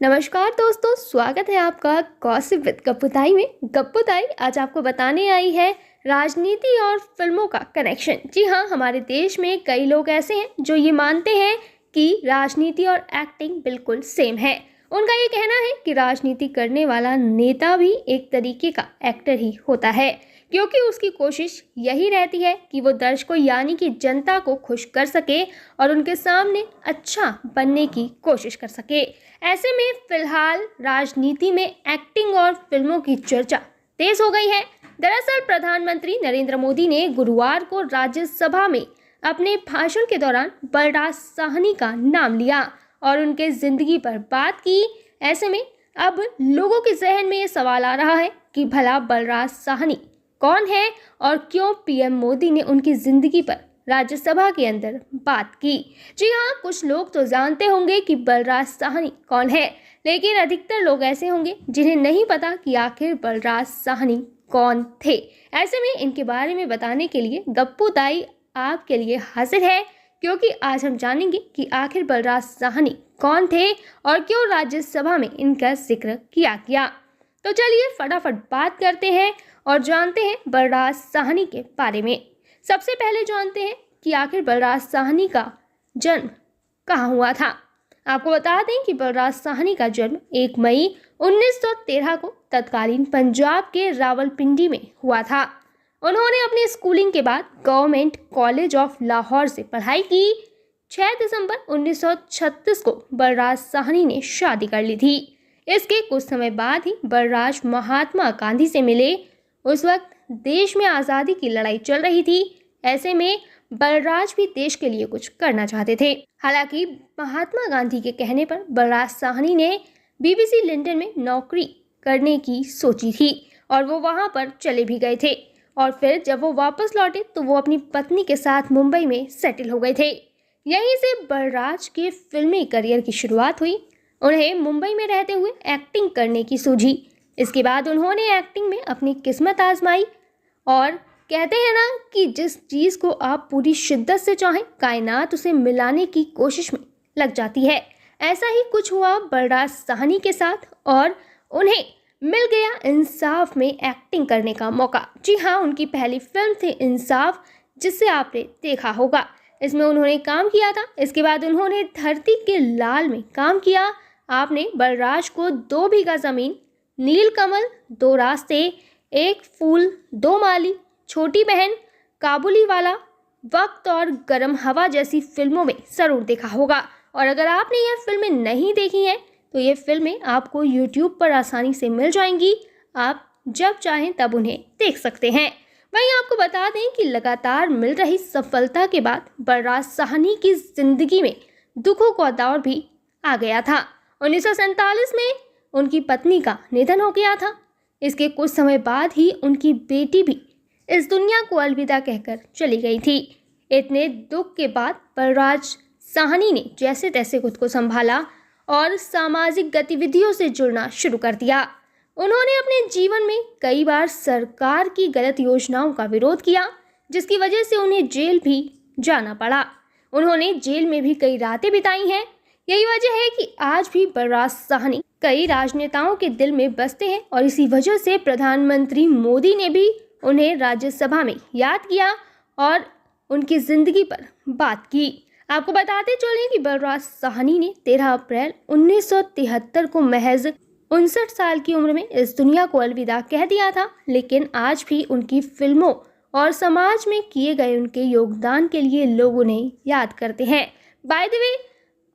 नमस्कार दोस्तों, स्वागत है आपका गॉसिप विद गप्पुताई में। गप्पुताई आज आपको बताने आई है राजनीति और फिल्मों का कनेक्शन। जी हाँ, हमारे देश में कई लोग ऐसे हैं जो ये मानते हैं कि राजनीति और एक्टिंग बिल्कुल सेम है। उनका ये कहना है कि राजनीति करने वाला नेता भी एक तरीके का एक्टर ही होता है, क्योंकि उसकी कोशिश यही रहती है कि वो दर्शकों यानी कि जनता को खुश कर सके और उनके सामने अच्छा बनने की कोशिश कर सके। ऐसे में फिलहाल राजनीति में एक्टिंग और फिल्मों की चर्चा तेज हो गई है। दरअसल प्रधानमंत्री नरेंद्र मोदी ने गुरुवार को राज्यसभा में अपने भाषण के दौरान बलराज साहनी का नाम लिया और उनके जिंदगी पर बात की। ऐसे में अब लोगों के जहन में ये सवाल आ रहा है कि भला बलराज साहनी कौन है और क्यों पीएम मोदी ने उनकी जिंदगी पर राज्यसभा के अंदर बात की। जी हाँ, कुछ लोग तो जानते होंगे कि बलराज साहनी कौन है, लेकिन अधिकतर लोग ऐसे होंगे जिन्हें नहीं पता कि आखिर बलराज साहनी कौन थे। ऐसे में इनके बारे में बताने के लिए गप्पुताई आपके लिए हाजिर है, क्योंकि आज हम जानेंगे कि आखिर बलराज साहनी कौन थे और क्यों राज्यसभा में इनका जिक्र किया गया। तो चलिए फटाफट बात करते हैं और जानते हैं बलराज साहनी के बारे में। सबसे पहले जानते हैं कि आखिर बलराज साहनी का जन्म कहाँ हुआ था। आपको बता दें कि बलराज साहनी का जन्म 1 मई 1913 को तत्कालीन पंजाब के रावलपिंडी में हुआ था। उन्होंने अपनी स्कूलिंग के बाद गवर्नमेंट कॉलेज ऑफ लाहौर से पढ़ाई की। 6 दिसंबर 1936 को बलराज साहनी ने शादी कर ली थी। इसके कुछ समय बाद ही बलराज महात्मा गांधी से मिले। उस वक्त देश में आज़ादी की लड़ाई चल रही थी। ऐसे में बलराज भी देश के लिए कुछ करना चाहते थे। हालांकि महात्मा गांधी के कहने पर बलराज साहनी ने बीबीसी लंदन में नौकरी करने की सोची थी और वो वहां पर चले भी गए थे। और फिर जब वो वापस लौटे तो वो अपनी पत्नी के साथ मुंबई में सेटल हो गए थे। यहीं से बलराज के फिल्मी करियर की शुरुआत हुई। उन्हें मुंबई में रहते हुए एक्टिंग करने की सूझी। इसके बाद उन्होंने एक्टिंग में अपनी किस्मत आजमाई और कहते हैं ना कि जिस चीज़ को आप पूरी शिद्दत से चाहें, कायनात उसे मिलाने की कोशिश में लग जाती है। ऐसा ही कुछ हुआ बलराज साहनी के साथ और उन्हें मिल गया इंसाफ में एक्टिंग करने का मौका। जी हाँ, उनकी पहली फिल्म थी इंसाफ, जिसे आपने देखा होगा। इसमें उन्होंने काम किया था। इसके बाद उन्होंने धरती के लाल में काम किया। आपने बलराज को 2 बीघा ज़मीन, नीलकमल, 2 रास्ते, 1 फूल, 2 माली, छोटी बहन, काबुली वाला, वक्त और गर्म हवा जैसी फिल्मों में ज़रूर देखा होगा। और अगर आपने यह फिल्में नहीं देखी हैं तो ये फिल्में आपको यूट्यूब पर आसानी से मिल जाएंगी। आप जब चाहें तब उन्हें देख सकते हैं। वहीं आपको बता दें कि लगातार मिल रही सफलता के बाद बलराज साहनी की जिंदगी में दुखों का दौर भी आ गया था। 1947 में उनकी पत्नी का निधन हो गया था। इसके कुछ समय बाद ही उनकी बेटी भी इस दुनिया को अलविदा कहकर चली गई थी। इतने दुख के बाद बलराज साहनी ने जैसे तैसे खुद को संभाला और सामाजिक गतिविधियों से जुड़ना शुरू कर दिया। उन्होंने अपने जीवन में कई बार सरकार की गलत योजनाओं का विरोध किया, जिसकी वजह से उन्हें जेल भी जाना पड़ा। उन्होंने जेल में भी कई रातें बिताई हैं। यही वजह है कि आज भी बलराज साहनी कई राजनेताओं के दिल में बसते हैं और इसी वजह से प्रधानमंत्री मोदी ने भी उन्हें राज्यसभा में याद किया और उनकी जिंदगी पर बात की। आपको बताते चलें कि बलराज साहनी ने 13 अप्रैल 1973 को महज 59 साल की उम्र में इस दुनिया को अलविदा कह दिया था। लेकिन आज भी उनकी फिल्मों और समाज में किए गए उनके योगदान के लिए लोग उन्हें याद करते हैं। बाय द वे,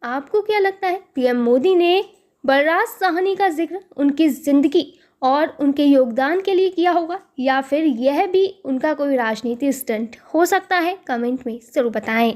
आपको क्या लगता है, पीएम मोदी ने बलराज साहनी का जिक्र उनकी जिंदगी और उनके योगदान के लिए किया होगा या फिर यह भी उनका कोई राजनीति स्टंट हो सकता है? कमेंट में ज़रूर बताएं।